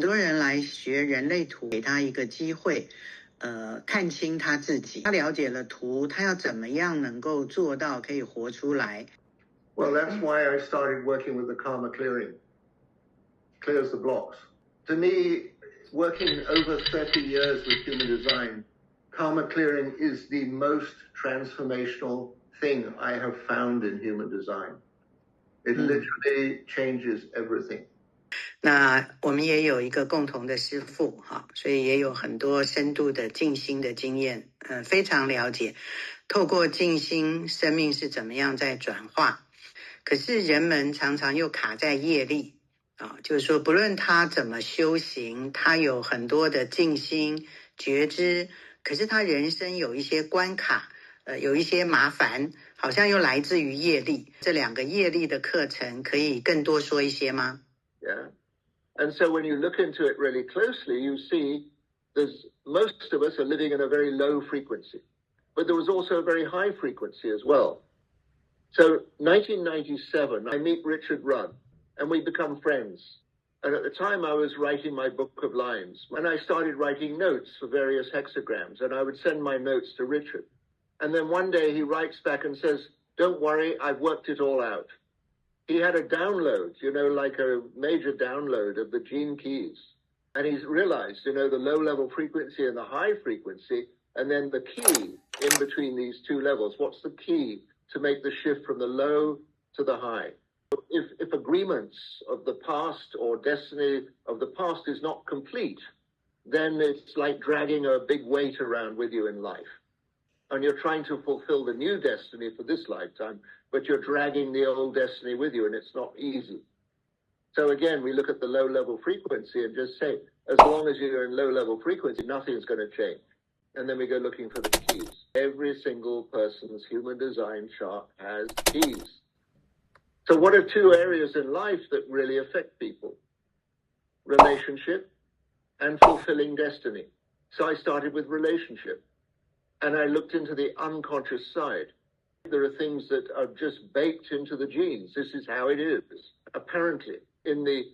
多人来学人类图，给他一个机会，看清他自己。他了解了图，他要怎么样能够做到可以活出来？ Well, that's why I started working with the karma clearing. Clears the blocks. To me, working over 30 years with human design, karma clearing is the most transformational thing I have found in human design. It literally changes everything. 那我们也有一个共同的师父哈，所以也有很多深度的静心的经验，非常了解透过静心生命是怎么样在转化。可是人们常常又卡在业力啊，就是说不论他怎么修行，他有很多的静心觉知，可是他人生有一些关卡，有一些麻烦，好像又来自于业力。这两个业力的课程可以更多说一些吗？ Yeah. And so when you look into it really closely, you see most of us are living in a very low frequency, but there was also a very high frequency as well. So 1997, I meet Richard Rudd and we become friends. And at the time I was writing my book of lines and I started writing notes for various hexagrams and I would send my notes to Richard. And then one day he writes back and says, "Don't worry, I've worked it all out." He had a download, like a major download of the gene keys. And he's realized, the low-level frequency and the high frequency, and then the key in between these two levels. What's the key to make the shift from the low to the high? If agreements of the past or destiny of the past is not complete, then it's like dragging a big weight around with you in life. And you're trying to fulfill the new destiny for this lifetime, but you're dragging the old destiny with you, and it's not easy. So again, we look at the low-level frequency and just say, as long as you're in low-level frequency, nothing's going to change. And then we go looking for the keys. Every single person's human design chart has keys. So what are two areas in life that really affect people? Relationship and fulfilling destiny. So I started with relationship. And I looked into the unconscious side. There are things that are just baked into the genes. This is how it is. Apparently, in the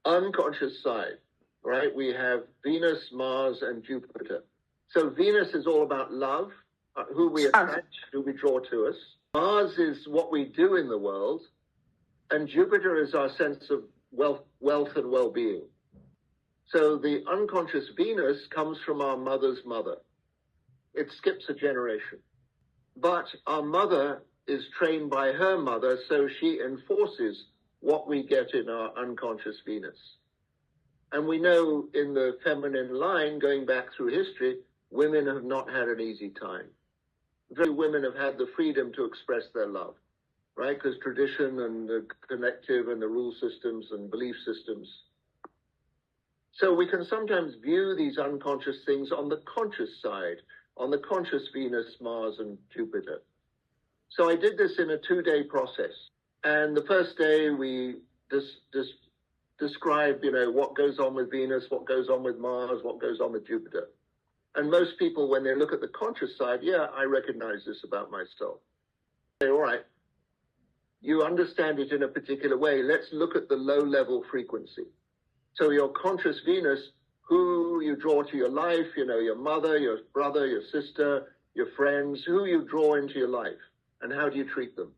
unconscious side, right, we have Venus, Mars, and Jupiter. So Venus is all about love, who we attract, who we draw to us. Mars is what we do in the world. And Jupiter is our sense of wealth and well-being. So the unconscious Venus comes from our mother's mother. It skips a generation. But our mother is trained by her mother, so she enforces what we get in our unconscious Venus. And we know in the feminine line, going back through history, women have not had an easy time. Very women have had the freedom to express their love, right? Because tradition and the collective and the rule systems and belief systems. So we can sometimes view these unconscious things on the conscious side, on the conscious Venus, Mars, and Jupiter. So I did this in a 2-day process. And the first day we describe, what goes on with Venus, what goes on with Mars, what goes on with Jupiter. And most people, when they look at the conscious side, yeah, I recognize this about myself. Say, all right, you understand it in a particular way. Let's look at the low-level frequency. So your conscious Venus, who you draw to your life, your mother, your brother, your sister, your friends, who you draw into your life, and how do you treat them?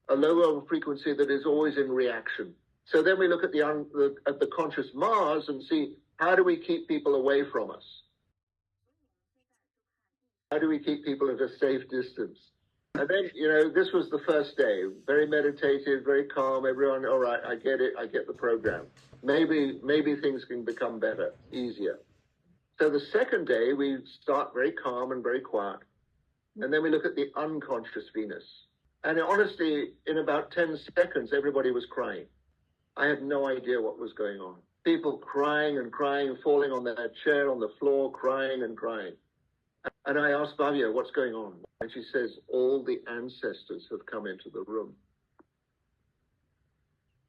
A low-level frequency that is always in reaction. So then we look at the conscious Mars and see, how do we keep people away from us? How do we keep people at a safe distance? And then, this was the first day, very meditative, very calm, everyone, all right, I get it, I get the program. Maybe things can become better, easier. So the second day, we start very calm and very quiet. And then we look at the unconscious Venus. And honestly, in about 10 seconds, everybody was crying. I had no idea what was going on. People crying and crying, falling on their chair, on the floor, crying and crying. And I asked Bhavya, what's going on? And she says, all the ancestors have come into the room.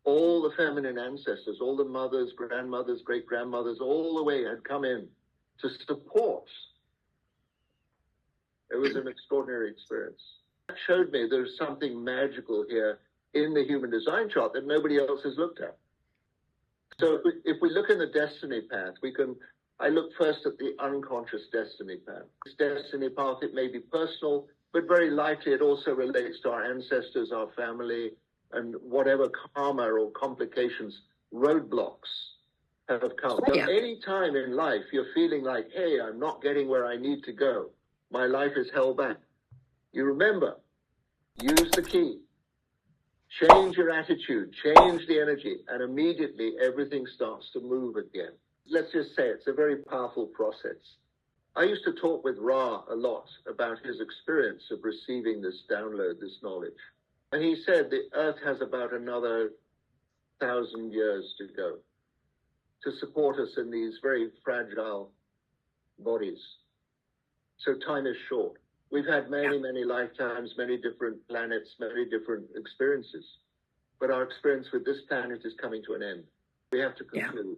All the feminine ancestors, all the mothers, grandmothers, great-grandmothers, all the way had come in to support. It was an extraordinary experience. That showed me there's something magical here in the human design chart that nobody else has looked at. So if we look in the destiny path, I look first at the unconscious destiny path. This destiny path, it may be personal, but very likely it also relates to our ancestors, our family, and whatever karma or complications, roadblocks have come. So any time in life you're feeling like, hey, I'm not getting where I need to go, my life is held back, you remember, use the key. Change your attitude, change the energy, and immediately everything starts to move again. Let's just say it's a very powerful process. I used to talk with Ra a lot about his experience of receiving this download, this knowledge. And he said the Earth has about another 1,000 years to go to support us in these very fragile bodies. So time is short. We've had many, many lifetimes, many different planets, many different experiences. But our experience with this planet is coming to an end. We have to conclude.